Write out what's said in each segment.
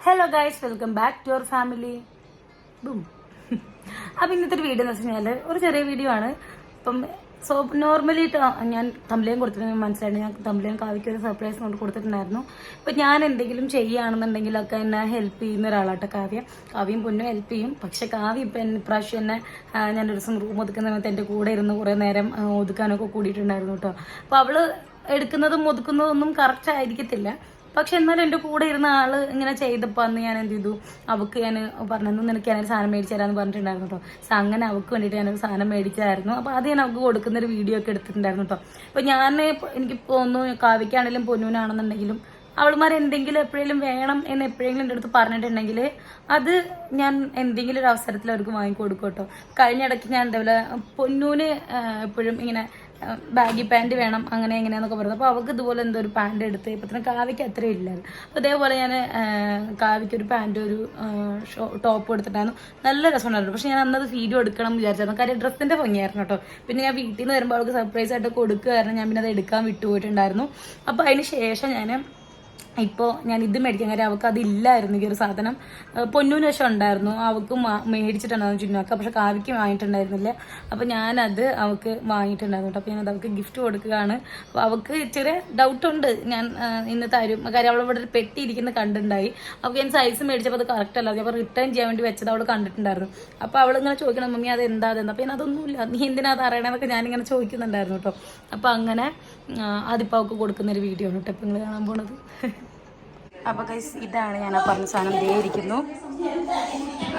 Hello guys, welcome back to our family. Boom. അപ്പം ഇന്നത്തെ ഒരു വീഡിയോ എന്ന് വെച്ച് കഴിഞ്ഞാൽ ഒരു ചെറിയ വീഡിയോ ആണ്. അപ്പം നോർമലി ഞാൻ തമ്പ്ലേം കൊടുത്തിട്ട് മനസ്സിലായിട്ട് ഞാൻ തമ്പ്ലേം കാവ്യയ്ക്ക് ഒരു സർപ്രൈസ് കൊണ്ട് കൊടുത്തിട്ടുണ്ടായിരുന്നു. അപ്പം ഞാൻ എന്തെങ്കിലും ചെയ്യുകയാണെന്നുണ്ടെങ്കിലൊക്കെ എന്നെ ഹെൽപ്പ് ചെയ്യുന്ന ഒരാളാട്ടോ കാവ്യം പൊന്നും ഹെൽപ്പ് ചെയ്യും. പക്ഷെ കാവ്യ ഇപ്പം ഇപ്രാവശ്യം എന്നെ ഞാനൊരു ദിവസം റൂം ഒതുക്കുന്ന സമയത്ത് എൻ്റെ കൂടെ ഇരുന്ന് കുറേ നേരം ഒതുക്കാനൊക്കെ കൂടിയിട്ടുണ്ടായിരുന്നു കേട്ടോ. അപ്പോൾ അവള് എടുക്കുന്നതും ഒതുക്കുന്നതും ഒന്നും കറക്റ്റ് ആയിരിക്കത്തില്ല. പക്ഷെ എന്നാലും എൻ്റെ കൂടെ ഇരുന്ന ആള് ഇങ്ങനെ ചെയ്തപ്പോൾ അന്ന് ഞാൻ എന്ത് ചെയ്തു, അവൾക്ക് ഞാൻ പറഞ്ഞു നിനക്ക് ഞാനൊരു സാധനം മേടിച്ചു തരാമെന്ന് പറഞ്ഞിട്ടുണ്ടായിരുന്നു കേട്ടോ. സോ അങ്ങനെ അവൾക്ക് വേണ്ടിയിട്ട് ഞാനൊരു സാധനം മേടിച്ചായിരുന്നു. അപ്പോൾ അത് ഞാൻ അവൾക്ക് കൊടുക്കുന്നൊരു വീഡിയോ ഒക്കെ എടുത്തിട്ടുണ്ടായിരുന്നു കേട്ടോ. അപ്പോൾ എനിക്ക് തോന്നുന്നു കാവ്യക്കാണെങ്കിലും പൊന്നൂനാണെന്നുണ്ടെങ്കിലും അവളുമാർ എന്തെങ്കിലും എപ്പോഴെങ്കിലും വേണം എന്ന് എപ്പോഴെങ്കിലും എൻ്റെ അടുത്ത് പറഞ്ഞിട്ടുണ്ടെങ്കിൽ അത് ഞാൻ എന്തെങ്കിലും ഒരു അവസരത്തിൽ അവർക്ക് വാങ്ങിക്കൊടുക്കും കേട്ടോ. കഴിഞ്ഞിടയ്ക്ക് ഞാൻ എന്താ പൊന്നൂന് എപ്പോഴും ഇങ്ങനെ ബാഗി പാൻറ് വേണം അങ്ങനെ എങ്ങനെയാന്നൊക്കെ പറയുന്നത്. അപ്പോൾ അവൾക്ക് ഇതുപോലെ എന്തോ ഒരു പാൻറ് എടുത്ത് ഇപ്പം തന്നെ കാവ്യയ്ക്ക് അത്രയും ഇല്ലായിരുന്നു. അപ്പോൾ അതേപോലെ ഞാൻ കാവ്യയ്ക്ക് ഒരു പാൻറ് ഒരു ടോപ്പ് എടുത്തിട്ടായിരുന്നു. നല്ല രസമുണ്ടായിരുന്നു. പക്ഷെ ഞാൻ അന്നത് വീഡിയോ എടുക്കണം എന്ന് വിചാരിച്ചായിരുന്നു. കാര്യം ഡ്രസ്സിൻ്റെ ഭംഗിയായിരുന്നു കേട്ടോ. പിന്നെ ഞാൻ വീട്ടിൽ നിന്ന് വരുമ്പോൾ അവൾക്ക് സർപ്രൈസ് ആയിട്ട് കൊടുക്കുകയായിരുന്നു. ഞാൻ പിന്നെ അത് എടുക്കാൻ വിട്ടുപോയിട്ടുണ്ടായിരുന്നു. അപ്പോൾ അതിന് ശേഷം ഇപ്പോൾ ഞാൻ ഇത് മേടിക്കാൻ കാര്യം അവൾക്ക് അതില്ലായിരുന്നു. ഈ ഒരു സാധനം പൊന്നൂന് വശം ഉണ്ടായിരുന്നു, അവൾക്ക് മേടിച്ചിട്ടുണ്ടായിരുന്നു ചുന്നൊക്കെ. പക്ഷെ കാവ്യയ്ക്ക് വാങ്ങിയിട്ടുണ്ടായിരുന്നില്ല. അപ്പോൾ ഞാനത് അവൾക്ക് വാങ്ങിയിട്ടുണ്ടായിരുന്നു കേട്ടോ. അപ്പോൾ ഞാനത് അവൾക്ക് ഗിഫ്റ്റ് കൊടുക്കുകയാണ്. അപ്പോൾ അവൾക്ക് ചെറിയ ഡൗട്ടുണ്ട് ഞാൻ ഇന്ന് തരും. കാര്യം അവളിവിടെ ഒരു പെട്ടി ഇരിക്കുന്നത് കണ്ടിട്ടുണ്ടായി. അവൾക്ക് ഞാൻ സൈസ് മേടിച്ചപ്പോൾ അത് കറക്റ്റ് അല്ല. അപ്പോൾ റിട്ടേൺ ചെയ്യാൻ വേണ്ടി വെച്ചത് അവൾ കണ്ടിട്ടുണ്ടായിരുന്നു. അപ്പോൾ അവളിങ്ങനെ ചോദിക്കണം മമ്മി അത് എന്താ അതെന്ന്. അപ്പോൾ ഞാൻ അതൊന്നുമില്ല, നീ എന്തിനാ അത് അറിയണമെന്നൊക്കെ ഞാനിങ്ങനെ ചോദിക്കുന്നുണ്ടായിരുന്നു കേട്ടോ. അപ്പോൾ അങ്ങനെ അതിപ്പോൾ അവൾക്ക് കൊടുക്കുന്നൊരു വീഡിയോ ആണ് കേട്ടോ ഇപ്പം നിങ്ങൾ കാണാൻ പോണത്. അപ്പോൾ ഗൈസ് ഇതാണ് ഞാൻ ആ പറഞ്ഞ സാധനം ദേ ഇരിക്കുന്നു.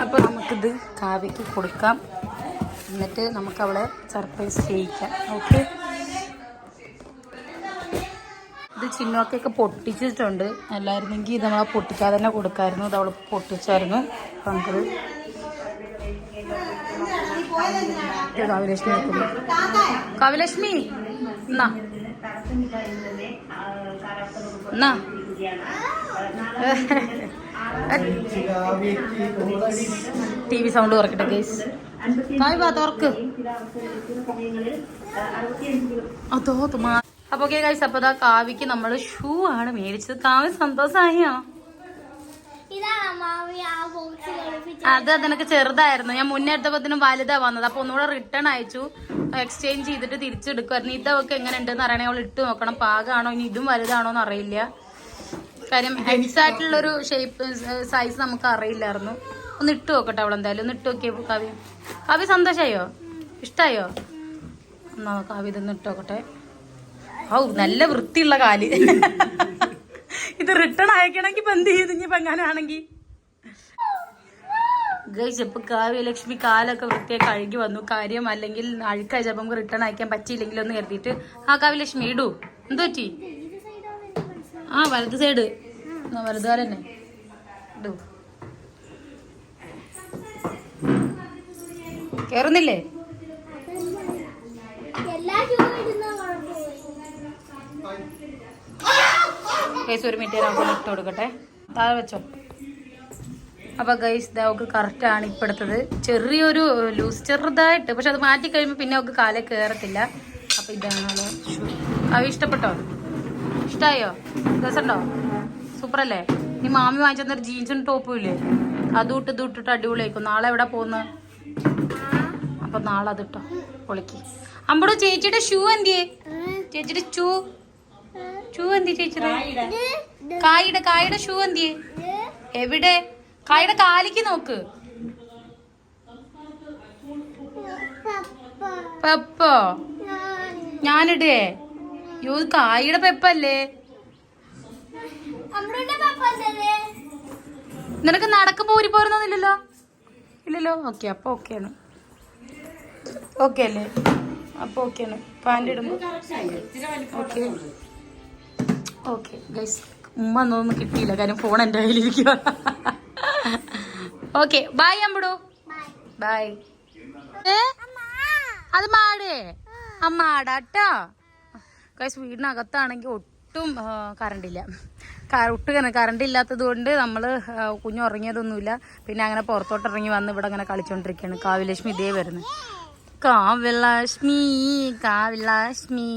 അപ്പോൾ നമുക്കിത് കാവ്യയ്ക്ക് കൊടുക്കാം, എന്നിട്ട് നമുക്ക് അവളെ സർപ്രൈസ് ചെയ്യിക്കാം. ഓക്കെ, ഇത് ചിന്നോക്കൊക്കെ പൊട്ടിച്ചിട്ടുണ്ട്. അല്ലായിരുന്നെങ്കിൽ ഇത് നമ്മളെ പൊട്ടിക്കാതെ തന്നെ കൊടുക്കാമായിരുന്നു. ഇത് അവൾ പൊട്ടിച്ചായിരുന്നു. അപ്പം നമുക്കത് കാവ്യലക്ഷ്മി കാവ്യലക്ഷ്മി എന്നാ എന്നാ TV സൗണ്ട് കുറക്കട്ടെ ഗൈസ്. തുറക്ക് അതോ തുമാ. അപ്പൊ ഓക്കെ ഗൈസ്, അപ്പൊ ഇതാ കാവ്യക്ക് നമ്മള് ഷൂ ആണ് മേടിച്ചത്. കാവ്യ സന്തോഷമായോ? അത് അതിനൊക്കെ ചെറുതായിരുന്നു. ഞാൻ മുന്നേ എടുത്തപ്പോഴത്തേനും വലുതാ വന്നത്. അപ്പൊ ഒന്നുകൂടെ റിട്ടേൺ അയച്ചു, എക്സ്ചേഞ്ച് ചെയ്തിട്ട് തിരിച്ചെടുക്കുമായിരുന്നു. ഇതൊക്കെ എങ്ങനെ ഉണ്ടെന്ന് അറിയണേ അവൾ ഇട്ട് നോക്കണം. പാകമാണോ ഇനി ഇതും വലുതാണോ എന്ന് അറിയില്ല. കാര്യം എക്സാക്റ്റുള്ളൊരു ഷേപ്പ് സൈസ് നമുക്ക് അറിയില്ലായിരുന്നു. ഒന്ന് ഇട്ട് നോക്കട്ടെ അവളെന്തായാലും. ഒന്ന് ഇട്ട് നോക്കിയേ കാവ്യ സന്തോഷമായോ? ഇഷ്ടായോ? എന്നാ കാവ്യ ഇതൊന്ന് ഇട്ട് നോക്കട്ടെ. ഔ നല്ല വൃത്തിയുള്ള കാല്. ഇത് റിട്ടേൺ അയക്കണമെങ്കിൽ ഇപ്പൊ എന്ത് ചെയ്തു ഇനിയിപ്പോ എങ്ങനെയാണെങ്കിൽ ഗൈസ്. ഇപ്പൊ കാവ്യലക്ഷ്മി കാലൊക്കെ വൃത്തിയായി കഴുകി വന്നു. കാര്യം അല്ലെങ്കിൽ അഴുക്കായി ചിലപ്പോൾ നമുക്ക് റിട്ടേൺ അയക്കാൻ പറ്റിയില്ലെങ്കിലും ഒന്ന് കരുതിയിട്ട് കാവ്യലക്ഷ്മി ഇടൂ. എന്ത് പറ്റി? വലത് സൈഡ് വലതുകാരൻ തന്നെ ഇടൂ. കേറുന്നില്ലേ? ഗൈസ് ഒരു മിനിറ്റ് നമുക്ക് ഇട്ട് കൊടുക്കട്ടെ. താഴെ വെച്ചോ. അപ്പൊ ഗൈസ് അവൾക്ക് കറക്റ്റ് ആണ് ഇപ്പൊ എടുത്തത്. ചെറിയൊരു ലൂസ് ചെറുതായിട്ട്, പക്ഷെ അത് മാറ്റി കഴിയുമ്പോൾ പിന്നെ അവൾക്ക് കാലേ കയറത്തില്ല. അപ്പൊ ഇതാണ് ഷൂ. അവ ഇഷ്ടപ്പെട്ടോ? ഇഷ്ടായോ? രസമുണ്ടോ? സൂപ്പർ അല്ലേ? ഇനി മാമി വാങ്ങിച്ചെന്നൊരു ജീൻസും ടോപ്പും ഇല്ലേ, അതും ഇട്ടിട്ട് അടിപൊളിയായിരിക്കും. നാളെ എവിടെ പോകുന്നു? അപ്പൊ നാളെ അതിട്ടോ പൊളിക്ക്. അമ്പടോ ചേച്ചിയുടെ ഷൂ എന്തിയേ? ചേച്ചിയുടെ ഷൂ എന്തി? ചേച്ചിയുടെ കായുടെ ഷൂ എന്തിയേ? എവിടെ? കായുടെ കാലിക്ക് നോക്ക്. പെപ്പോ ഞാനിടേ? യോ കായുടെ പെപ്പല്ലേ? നിനക്ക് നടക്കുമ്പോ ഊരി പോരുന്നില്ലല്ലോ? ഇല്ലല്ലോ. ഓക്കെ, അപ്പൊ ഓക്കെയാണ്. ഓക്കെ അല്ലേ? അപ്പൊ ഓക്കെയാണ്. പാൻറ് ഇടുമ്പോ ഓക്കെ. ഓക്കെ ഗൈസ്, ഉമ്മ ഒന്നും കിട്ടിയില്ല കാര്യം ഫോൺ എൻ്റെ കയ്യിലിരിക്കുക. ഓക്കെ ബൈ അമ്പടോ, ബൈ. അത് മാടേ അമ്മാടാട്ടോ ഗൈസ്. വീടിനകത്താണെങ്കിൽ ഒട്ടും കറണ്ടില്ല. കറണ്ട് ഇല്ലാത്തത് കൊണ്ട് നമ്മൾ കുഞ്ഞുറങ്ങിയതൊന്നുമില്ല. പിന്നെ അങ്ങനെ പുറത്തോട്ട് ഇറങ്ങി വന്ന് ഇവിടെ അങ്ങനെ കളിച്ചോണ്ടിരിക്കുകയാണ്. കാവ്യലക്ഷ്മി ഇതേ വരുന്നത്. കാവ്യലക്ഷ്മി കാവ്യലക്ഷ്മി.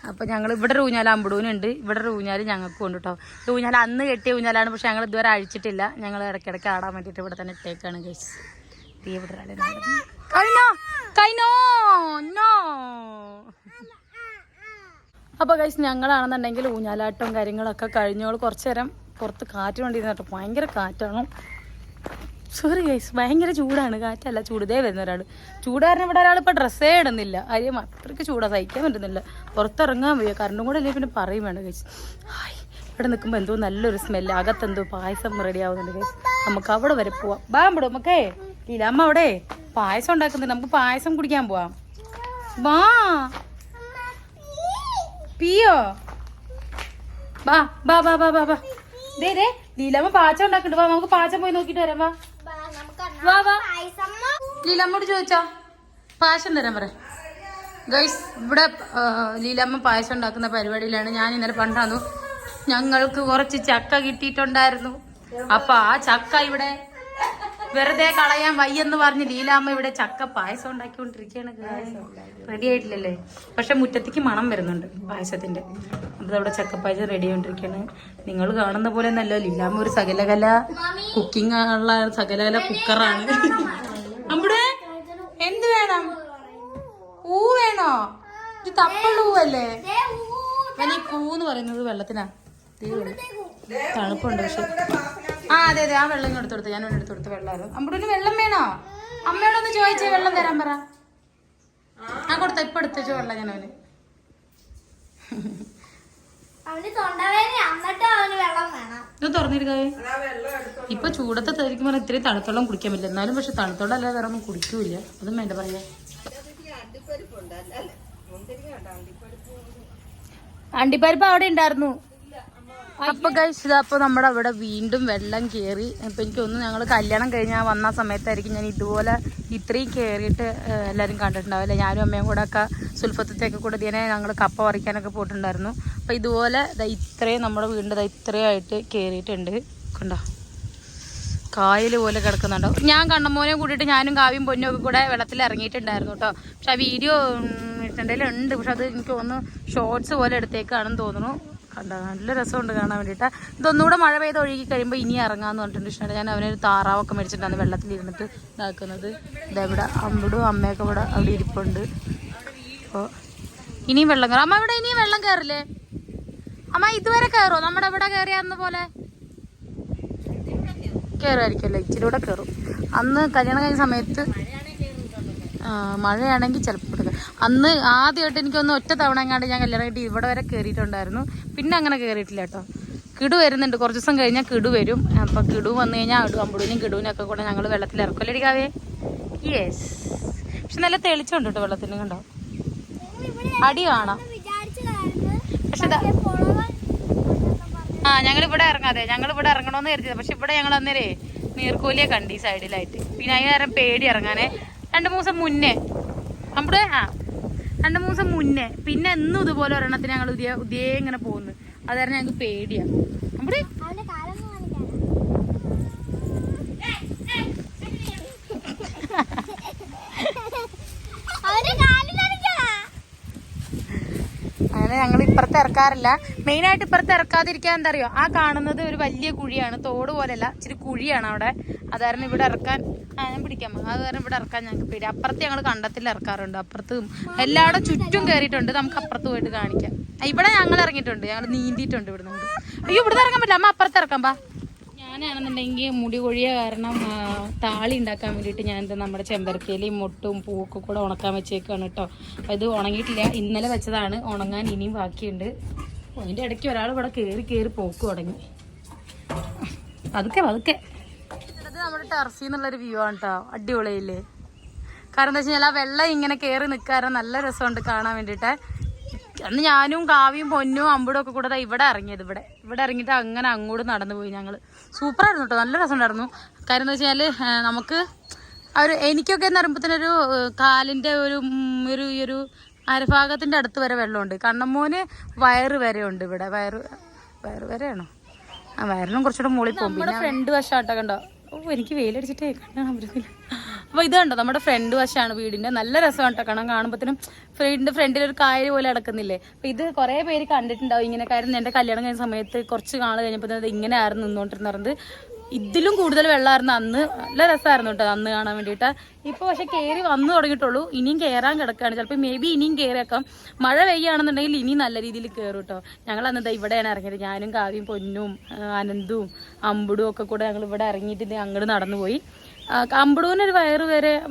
അപ്പൊ ഞങ്ങൾ ഇവിടെ ഒരു ഊഞ്ഞാൽ അമ്പടൂനുണ്ട്, ഇവിടെ ഒരു ഊഞ്ഞാൽ ഞങ്ങൾക്ക് ഉണ്ട് കേട്ടോ. ഊഞ്ഞാൽ അന്ന് കെട്ടിയ ഊഞ്ഞാലാണ്, പക്ഷെ ഞങ്ങൾ ഇതുവരെ അഴിച്ചിട്ടില്ല. ഞങ്ങൾ ഇടയ്ക്കിടയ്ക്ക് ആടാൻ വേണ്ടിയിട്ട് ഇവിടെ തന്നെ ഇട്ടേക്കാണ് ഗൈസ്. അപ്പൊ ഗൈസ് ഞങ്ങളാണെന്നുണ്ടെങ്കിൽ ഊഞ്ഞാലാട്ടവും കാര്യങ്ങളൊക്കെ കഴിഞ്ഞോളൂ. കുറച്ചു നേരം പുറത്ത് കാറ്റ് കൊണ്ടിരുന്ന കേട്ടോ, ഭയങ്കര കാറ്റാണ്. സോറി ഗൈസ്, ഭയങ്കര ചൂടാണ്, കാറ്റല്ല ചൂട്. ഇതേ വരുന്ന ഒരാൾ ചൂടാരണം. ഇവിടെ ഒരാൾ ഇപ്പം ഡ്രസ്സേ ഇടുന്നില്ല, അരിയും അത്രയ്ക്ക് ചൂടാ, സഹിക്കാൻ പറ്റുന്നില്ല. പുറത്തിറങ്ങാൻ വയ്യ, കറണ്ടും കൂടെ അല്ലെങ്കിൽ പിന്നെ പറയും വേണ്ട ഗൈസ്. ഹായ്, ഇവിടെ നിൽക്കുമ്പോൾ എന്തോ നല്ലൊരു സ്മെല്ല്, അകത്തെന്തോ പായസം റെഡി ആവുന്നുണ്ട് ഗൈസ്. നമുക്ക് അവിടെ വരെ പോവാം. ബാമ്പിടും നമുക്കേ ലീലാമ്മ അവിടെ പായസം ഉണ്ടാക്കുന്നുണ്ട്, നമുക്ക് പായസം കുടിക്കാൻ പോവാം. വാ പിയോ, വാ വാ വാ വാ വാ വാ. ദേ ദേ ലീലാമ്മ പാചകം ഉണ്ടാക്കുന്നുണ്ട്, വാ നമുക്ക് പാചകം പോയി നോക്കിട്ട് വരാം. വാ വാ വാ. ലീലാമ്മോട് ചോദിച്ചോ പായസം തരാൻ പറ. ഗൈസ് ഇവിടെ ലീലാമ്മ പായസം ഉണ്ടാക്കുന്ന പരിപാടിയിലാണ്. ഞാൻ ഇന്നലെ പണ്ടാന്നു ഞങ്ങൾക്ക് കുറച്ച് ചക്ക കിട്ടിയിട്ടുണ്ടായിരുന്നു. അപ്പൊ ആ ചക്ക ഇവിടെ വെറുതെ കളയാൻ വയ്യെന്ന് പറഞ്ഞ് ലീലാമ്മ ഇവിടെ ചക്ക പായസം ഉണ്ടാക്കിക്കൊണ്ടിരിക്കുകയാണ്. റെഡി ആയിട്ടില്ലല്ലേ, പക്ഷെ മുറ്റത്തേക്ക് മണം വരുന്നുണ്ട് പായസത്തിന്റെ. അതവിടെ ചക്കപ്പായസം റെഡി ആയിക്കൊണ്ടിരിക്കുകയാണ്. നിങ്ങൾ കാണുന്ന പോലെ ഒന്നല്ല, ലീലാമ്മ ഒരു സകലകല കുക്കിംഗ് ഉള്ള സകലകല കുക്കറാണ്. നമ്മുടെ എന്ത് വേണം? ഊ വേണോ? ഇത് തപ്പുള്ള ഊവല്ലേ? ഞാൻ ഈ കൂന്ന് പറയുന്നത് വെള്ളത്തിനാ, തണുപ്പുണ്ട് പക്ഷെ. ആ അതെ അതെ, ആ വെള്ളം ഇങ്ങ് എടുത്തു, ഞാൻ എടുത്തു കൊടുത്ത വെള്ളമായിരുന്നു. അമ്പൂന് വെള്ളം വേണോ? അമ്മയോടൊന്ന് ചോദിച്ചേ വെള്ളം തരാൻ പറ. ആ കൊടുത്ത ഇപ്പൊ എടുത്തോ വെള്ളം ഞാൻ അവന്. ഇത് തുറന്നിരിക്കാവേ. ഇപ്പൊ ചൂടത്തെ തരിക്കുമ്പോൾ ഇത്രയും തണുത്തോളം കുടിക്കാൻ പറ്റില്ല, എന്നാലും പക്ഷെ തണുത്തോളം അല്ലാതെ വേറെ ഒന്നും കുടിക്കൂല. അതും വേണ്ട പറയാ. അണ്ടിപ്പരിപ്പ് അവിടെ ഉണ്ടായിരുന്നു. അപ്പൊ ഗൈസ് ഇതപ്പോ നമ്മുടെ അവിടെ വീണ്ടും വെള്ളം കയറി. അപ്പൊ എനിക്ക് തോന്നുന്നു ഞങ്ങൾ കല്യാണം കഴിഞ്ഞാൽ വന്ന സമയത്തായിരിക്കും ഞാൻ ഇതുപോലെ ഇത്രയും കയറിയിട്ട് എല്ലാവരും കണ്ടിട്ടുണ്ടാവില്ല. ഞാനും അമ്മയും കൂടെ ഒക്കെ സുൽഫത്തേക്ക് കൂടെ ഇതിനെ ഞങ്ങൾ കപ്പ പറിക്കാനൊക്കെ പോയിട്ടുണ്ടായിരുന്നു. അപ്പൊ ഇതുപോലെ ഇത്രയും നമ്മുടെ വീടിൻ്റെ ഇത്രയായിട്ട് കയറിയിട്ടുണ്ട്. കണ്ടോ, കായൽ പോലെ കിടക്കുന്നുണ്ടോ. ഞാൻ കണ്ണമ്മോനെ കൂട്ടിയിട്ട് ഞാനും കാവ്യം പൊന്നും ഒക്കെ കൂടെ വെള്ളത്തിൽ ഇറങ്ങിയിട്ടുണ്ടായിരുന്നു കേട്ടോ. പക്ഷെ ആ വീഡിയോ ഇട്ടുണ്ടെങ്കിലുണ്ട്, പക്ഷെ അത് എനിക്ക് തോന്നുന്നു ഷോർട്സ് പോലെ എടുത്തേക്കാണെന്ന് തോന്നുന്നു. കണ്ടോ, നല്ല രസമുണ്ട് കാണാൻ വേണ്ടിയിട്ട്. ഇതൊന്നുകൂടെ മഴ പെയ്ത് ഒഴുകി കഴിയുമ്പോൾ ഇനി ഇറങ്ങാമെന്ന് പറഞ്ഞിട്ടുണ്ട് ഇഷ്ടമാണ്. ഞാൻ അവനൊരു താറാവൊക്കെ മേടിച്ചിട്ടാണ് വെള്ളത്തിലിരുന്നിട്ട് ഇതാക്കുന്നത്. ഇതെവിടെ അമ്മടും അമ്മയൊക്കെ ഇവിടെ അവിടെ ഇരിപ്പുണ്ട്. അപ്പോൾ ഇനിയും വെള്ളം കയറും. അമ്മ ഇവിടെ ഇനിയും വെള്ളം കയറില്ലേ? അമ്മ ഇതുവരെ കയറുമോ? നമ്മുടെ ഇവിടെ കയറിയാന്ന പോലെ കയറുമായിരിക്കുമല്ലോ, ഇച്ചിരി കൂടെ കയറും. അന്ന് കല്യാണം കഴിഞ്ഞ സമയത്ത് മഴയാണെങ്കിൽ ചിലപ്പോൾ അന്ന് ആദ്യമായിട്ട് എനിക്കൊന്ന് ഒറ്റ തവണ എങ്ങാണ്ട് ഞാൻ കല്യാണം കിട്ടി ഇവിടെ വരെ കയറിയിട്ടുണ്ടായിരുന്നു. പിന്നെ അങ്ങനെ കയറിയിട്ടില്ല കേട്ടോ. കിടു വരുന്നുണ്ട്, കുറച്ച് ദിവസം കഴിഞ്ഞാൽ കിടു വരും. അപ്പം കിടു വന്നു കഴിഞ്ഞാൽ അമ്പുടിനും കിടുവിനൊക്കെ കൂടെ ഞങ്ങൾ വെള്ളത്തിൽ ഇറക്കുമല്ലേ കാവേ? യെസ്. പക്ഷെ നല്ല തെളിച്ചുണ്ട് കേട്ടോ വെള്ളത്തിന്, കണ്ടോ അടി കാണാം. പക്ഷെ ഞങ്ങളിവിടെ ഇറങ്ങാതെ, ഞങ്ങളിവിടെ ഇറങ്ങണമെന്ന് കരുതിയത്. പക്ഷെ ഇവിടെ ഞങ്ങൾ അന്നേരേ നീർക്കോലിയെ കണ്ട് ഈ സൈഡിലായിട്ട്. പിന്നെ അതിന് നേരം പേടി ഇറങ്ങാനേ. 2-3 ദിവസം മുന്നേ നമ്മുടെ 2-3 ദിവസം മുന്നേ പിന്നെ എന്നും ഇതുപോലെ ഒരെണ്ണത്തിന് ഞങ്ങൾ ഉദയ ഇങ്ങനെ പോകുന്നു. അത് കാരണം ഞങ്ങൾക്ക് പേടിയാണ്. നമ്മുടെ അങ്ങനെ ഞങ്ങൾ ഇപ്പുറത്ത് ഇറക്കാറില്ല. മെയിനായിട്ട് ഇപ്പുറത്ത് ഇറക്കാതിരിക്കാൻ എന്താ അറിയോ, ആ കാണുന്നത് ഒരു വലിയ കുഴിയാണ്, തോട് പോലെയല്ല, ഇച്ചിരി കുഴിയാണ് അവിടെ. അത് കാരണം ഇവിടെ ഇറക്കാൻ ഞാൻ പിടിക്കാം. അത് കാരണം ഇവിടെ ഇറക്കാൻ ഞങ്ങൾക്ക് പേടി. അപ്പുറത്ത് ഞങ്ങൾ കണ്ടത്തിൽ ഇറക്കാറുണ്ട്, അപ്പുറത്തും എല്ലാവരും ചുറ്റും കയറിയിട്ടുണ്ട്. നമുക്ക് അപ്പുറത്ത് പോയിട്ട് കാണിക്കാം. ഇവിടെ ഞങ്ങൾ ഇറങ്ങിയിട്ടുണ്ട്, ഞങ്ങൾ നീന്തിയിട്ടുണ്ട് ഇവിടെ നിന്ന്. അയ്യോ ഇവിടെ ഇറങ്ങാൻ പറ്റില്ല, അമ്മ അപ്പുറത്ത് ഇറക്കാം. പാ. ഞാനാണെന്നുണ്ടെങ്കിൽ മുടി കൊഴിയ കാരണം താളി ഉണ്ടാക്കാൻ വേണ്ടിയിട്ട് ഞാൻ നമ്മുടെ ചെമ്പരക്കയിലും മുട്ടും പൂവൊക്കെ കൂടെ ഉണക്കാൻ വെച്ചേക്കാണ് കേട്ടോ. അപ്പോൾ ഇത് ഉണങ്ങിയിട്ടില്ല, ഇന്നലെ വെച്ചതാണ്, ഉണങ്ങാൻ ഇനിയും ബാക്കിയുണ്ട്. അതിൻ്റെ ഇടയ്ക്ക് ഒരാൾ ഇവിടെ കയറി പോക്ക് തുടങ്ങി. പതുക്കെ പതുക്കെ. ഇത് നമ്മുടെ ടെറസിൽ നിന്നുള്ളൊരു വ്യൂ ആണ് കേട്ടോ, അടിപൊളിയില്ലേ. കാരണം എന്താ വെച്ച് കഴിഞ്ഞാൽ ആ വെള്ളം ഇങ്ങനെ കയറി നിൽക്കാറ് നല്ല രസമുണ്ട് കാണാൻ വേണ്ടിയിട്ട്. അന്ന് ഞാനും കാവ്യം പൊന്നും അമ്പടും ഒക്കെ കൂടെ ഇവിടെ ഇറങ്ങിയത്. ഇവിടെ ഇറങ്ങിയിട്ട് അങ്ങനെ അങ്ങോട്ട് നടന്നു പോയി ഞങ്ങൾ. സൂപ്പറായിരുന്നു കേട്ടോ, നല്ല രസമുണ്ടായിരുന്നു. കാര്യം എന്താ വെച്ചാൽ നമുക്ക് എനിക്കൊക്കെ എന്ന് പറയുമ്പോഴത്തേനൊരു കാലിൻ്റെ ഒരു അരഭാഗത്തിൻ്റെ അടുത്ത് വരെ വെള്ളമുണ്ട്. കണ്ണമ്മോന് വയറ് വരെ ഉണ്ട് ഇവിടെ. വയറ് വരെയാണോ? ആ വയറിനും കുറച്ചുകൂടെ മുകളിൽ പോകും. നമ്മുടെ ഫ്രണ്ട് വശാട്ടോ കണ്ടോ. ഓ എനിക്ക് വെയിലടിച്ചിട്ടേ കണ്ടാൻ പറ്റുന്നില്ല. അപ്പോൾ ഇത് കണ്ടോ നമ്മുടെ ഫ്രണ്ട് വശമാണ് വീടിൻ്റെ. നല്ല രസമാണ് കേട്ടോ കാണാൻ. കാണുമ്പോഴത്തേനും ഫ്രണ്ടിൽ ഒരു കായൽ പോലെ കിടക്കുന്നില്ലേ. അപ്പോൾ ഇത് കുറേ പേര് കണ്ടിട്ടുണ്ടാവും ഇങ്ങനെ. കാര്യം എൻ്റെ കല്യാണം കഴിഞ്ഞ സമയത്ത് കുറച്ച് നാൾ കഴിഞ്ഞപ്പോൾ ഇങ്ങനെ ആയിരുന്നു നിന്നുകൊണ്ടിരുന്നത്. ഇതിലും കൂടുതൽ വെള്ളമായിരുന്നു അന്ന്. നല്ല രസമായിരുന്നു കേട്ടോ അന്ന് കാണാൻ വേണ്ടിയിട്ട്. ഇപ്പോൾ പക്ഷെ കയറി വന്നു തുടങ്ങിയിട്ടുള്ളൂ. ഇനിയും കയറാൻ കിടക്കുകയാണ്. ചിലപ്പോൾ മേ ബി ഇനിയും കയറിയേക്കാം. മഴ പെയ്യുകയാണെന്നുണ്ടെങ്കിൽ ഇനിയും നല്ല രീതിയിൽ കയറും കേട്ടോ. ഞങ്ങൾ അന്ന് ഇവിടെയാണ് ഇറങ്ങിയത്. ഞാനും കാവ്യയും പൊന്നും അനന്തും അമ്പുടും ഒക്കെ കൂടെ ഞങ്ങൾ ഇവിടെ ഇറങ്ങിയിട്ട് അങ്ങോട്ട് നടന്നു പോയി. അമ്പുടുവിനൊരു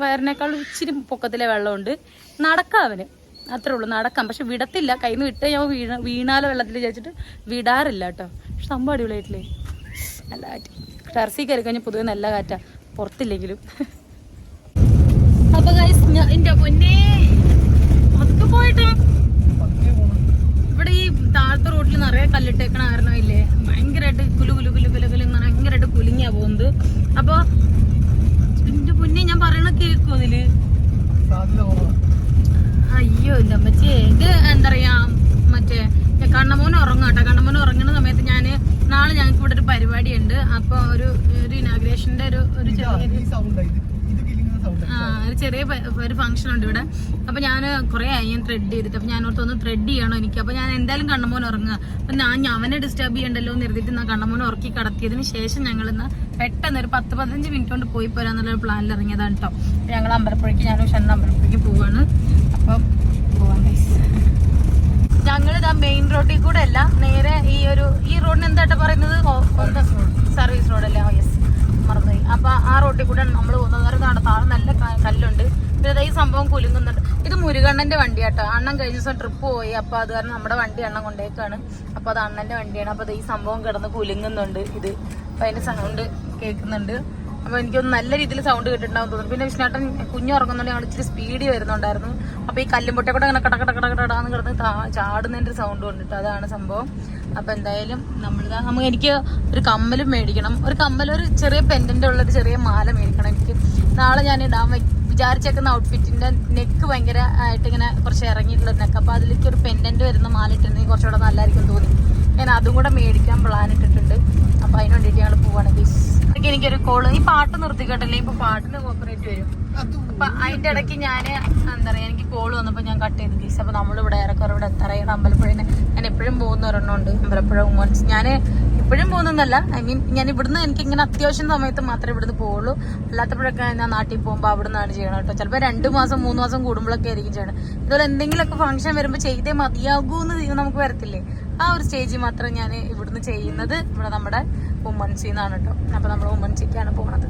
വയറിനേക്കാൾ ഇച്ചിരി പൊക്കത്തിലെ വെള്ളമുണ്ട്. നടക്കാം അവന്, അത്രേ ഉള്ളൂ, നടക്കാം. പക്ഷെ വിടത്തില്ല. കയ്യിൽ നിന്ന് വിട്ട് ഞാൻ വീണാലോ വെള്ളത്തിൽ വിചാരിച്ചിട്ട് വിടാറില്ല കേട്ടോ. പക്ഷെ സംഭവം അടിപൊളിയായിട്ടില്ലേ, നല്ല കാറ്റ്. ടെറസിൽ കയറി കഴിഞ്ഞാൽ പൊതുവെ നല്ല കാറ്റാ, പുറത്തില്ലെങ്കിലും. അപ്പൊ എന്റെ പൊന്നേ അതൊക്കെ പോയിട്ട് ഇവിടെ ഈ താഴത്തെ റോഡിൽ നിറയെ കല്ലിട്ടേക്കണ കാരണമില്ലേ ഭയങ്കരമായിട്ട് കുലു ഭയങ്കരമായിട്ട് കുലുങ്ങിയാ പോകുന്നത്. അപ്പൊ എന്റെ പൊന്നെ ഞാൻ പറയണ കേൾക്കും അതില്. അയ്യോ എന്റെ അമ്മച്ചേ, ഇത് എന്താ പറയാ, മറ്റേ കണ്ണമോൻ ഉറങ്ങും കേട്ടോ. കണ്ണമോൻ ഉറങ്ങുന്ന സമയത്ത് നാളെ ഞങ്ങൾക്ക് ഇവിടെ ഒരു പരിപാടി ഉണ്ട്. അപ്പൊ ഒരു ഇനാഗ്രേഷന്റെ ഒരു ചെറിയ ഒരു ഫംഗ്ഷൻ ഉണ്ട് ഇവിടെ. അപ്പൊ ഞാൻ കുറെ ആയി ഞാൻ ത്രെഡ് ചെയ്തിട്ട്. അപ്പൊ ഞാൻ ഓർത്തൊന്ന് ത്രെഡ് ചെയ്യണോ എനിക്ക്. അപ്പൊ ഞാൻ എന്തായാലും കണ്ണമോൻ ഉറങ്ങുക. അപ്പൊ ഞാൻ അവനെ ഡിസ്റ്റർബ് ചെയ്യണ്ടല്ലോ എന്ന് എഴുതിയിട്ട് കണ്ണമോൻ ഉറക്കി കടത്തിയതിന് ശേഷം ഞങ്ങൾ പെട്ടെന്ന് ഒരു 10-15 മിനിറ്റ് കൊണ്ട് പോയി പോരാന്നുള്ളൊരു പ്ലാനിൽ ഇറങ്ങിയതാണ് കേട്ടോ. ഞങ്ങൾ അമ്പലപ്പുഴയ്ക്ക്, ഞാൻ ഉഷണ്ണ അമ്പലപ്പുഴയ്ക്ക് പോവാണ്. അപ്പം പോവാൻ ഞങ്ങളിതാ മെയിൻ റോഡിൽ കൂടെ അല്ല, നേരെ ഈ റോഡിന് എന്തായിട്ട് പറയുന്നത്, സർവീസ് റോഡല്ലേ. യെസ്, മറന്നുപോയി. അപ്പൊ ആ റോഡിൽ കൂടെ നമ്മൾ പോകുന്നത്. താഴെ നല്ല കല്ലുണ്ട്. പിന്നെ ഈ സംഭവം കുലുങ്ങുന്നുണ്ട്. ഇത് മുരുകണ്ണന്റെ വണ്ടിയാട്ടോ. അണ്ണൻ കഴിഞ്ഞ ദിവസം ട്രിപ്പ് പോയി. അപ്പൊ അത് കാരണം നമ്മുടെ വണ്ടി അണ്ണൻ കൊണ്ടേക്കാണ്. അപ്പൊ അത് അണ്ണന്റെ വണ്ടിയാണ്. അപ്പൊ ഈ സംഭവം കിടന്ന് കുലുങ്ങുന്നുണ്ട്. ഇത് അപ്പൊ അതിന്റെ സൗണ്ട് കേൾക്കുന്നുണ്ട്. അപ്പൊ എനിക്കൊന്ന് നല്ല രീതിയിൽ സൗണ്ട് കേട്ടിട്ടുണ്ടാവും തോന്നുന്നു. പിന്നെ വിഷ്ണുട്ടൻ കുഞ്ഞുറങ്ങുന്നുണ്ട്. ഞങ്ങൾ ഇച്ചിരി സ്പീഡിൽ വരുന്നുണ്ടായിരുന്നു. അപ്പൊ ഈ കല്ലുംപൊട്ടെ കൂടെ അങ്ങനെ കടകടകടകടാന്ന് കിടന്ന് ചാടുന്നതിന്റെ ഒരു സൗണ്ട് കൊണ്ടിട്ട് അതാണ് സംഭവം. അപ്പൊ എന്തായാലും എനിക്ക് ഒരു കമ്മലും മേടിക്കണം. ഒരു ചെറിയ പെൻഡന്റ് ഉള്ള ഒരു ചെറിയ മാല മേടിക്കണം എനിക്ക്. നാളെ ഞാൻ ഇടാൻ വിചാരിച്ചേക്കുന്ന ഔട്ട്ഫിറ്റിന്റെ നെക്ക് ഭയങ്കര ആയിട്ട് ഇങ്ങനെ കുറച്ച് ഇറങ്ങിയിട്ടുള്ള നെക്ക്. അപ്പൊ അതിലേക്ക് ഒരു പെൻഡന്റ് വരുന്ന മാല ഇട്ടിരുന്നെങ്കിൽ കുറച്ചുകൂടെ നല്ലതായിരിക്കും തോന്നി. ഞാൻ അതും കൂടെ മേടിക്കാൻ പ്ലാൻ ഇട്ടിട്ടുണ്ട്. അപ്പൊ അതിന് വേണ്ടിയിട്ട് ഞങ്ങൾ പോവാണ്. എനിക്കൊരു കോള്, ഈ പാട്ട് നിർത്തിക്കട്ടല്ലേ, ഇപ്പൊ പാട്ടിന് കോപ്പറേറ്റ് വരും. അപ്പൊ അതിന്റെ ഇടയ്ക്ക് ഞാൻ എന്താ പറയാ, എനിക്ക് കോള് വന്നപ്പോ ഞാൻ കട്ട് ചെയ്ത് കേസ്. അപ്പൊ നമ്മളിവിടെ ഏറെക്കുറെ ഇവിടെ എത്തറയാണ്. അമ്പലപ്പുഴന് ഞാൻ എപ്പോഴും പോകുന്ന ഒരെണ്ണമുണ്ട്, അമ്പലപ്പുഴ വുമൻസ്. ഞാൻ ഇപ്പോഴും പോകുന്നതല്ല, ഐ മീൻ ഞാൻ ഇവിടുന്ന് എനിക്ക് ഇങ്ങനെ അത്യാവശ്യം സമയത്ത് മാത്രമേ ഇവിടുന്ന് പോവുള്ളൂ. അല്ലാത്തപ്പോഴൊക്കെ ഞാൻ നാട്ടിൽ പോകുമ്പോൾ അവിടെ നിന്നാണ് ചെയ്യണം കേട്ടോ. ചിലപ്പോൾ 2 മാസം 3 മാസം കൂടുമ്പോഴൊക്കെ ആയിരിക്കും ചെയ്യണം. ഇതുപോലെ എന്തെങ്കിലുമൊക്കെ ഫംഗ്ഷൻ വരുമ്പോൾ ചെയ്തേ മതിയാകൂ എന്ന് നമുക്ക് വരത്തില്ലേ, ആ ഒരു സ്റ്റേജിൽ മാത്രം ഞാൻ ഇവിടുന്ന് ചെയ്യുന്നത്. ഇവിടെ നമ്മുടെ വുമൻസിന്നാണ് കേട്ടോ. അപ്പൊ നമ്മൾ വുമൻസിക്കാണ് പോകുന്നത്.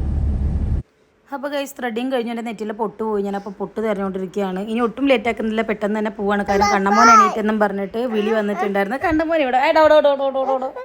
അപ്പോൾ ഗൈസ് ത്രെഡിങ് കഴിഞ്ഞ് എൻ്റെ നെറ്റിലെ പൊട്ട് പോയി. ഞാനപ്പോൾ പൊട്ട് തിരഞ്ഞുകൊണ്ടിരിക്കുകയാണ്. ഇനി ഒട്ടും ലേറ്റ് ആക്കുന്നില്ല, പെട്ടെന്ന് തന്നെ പോവാണ്. കാരണം കണ്ണമോൻ എണീറ്റെന്നും പറഞ്ഞിട്ട് വിളി വന്നിട്ടുണ്ടായിരുന്നു. കണ്ണമോൻ ഇവിടെ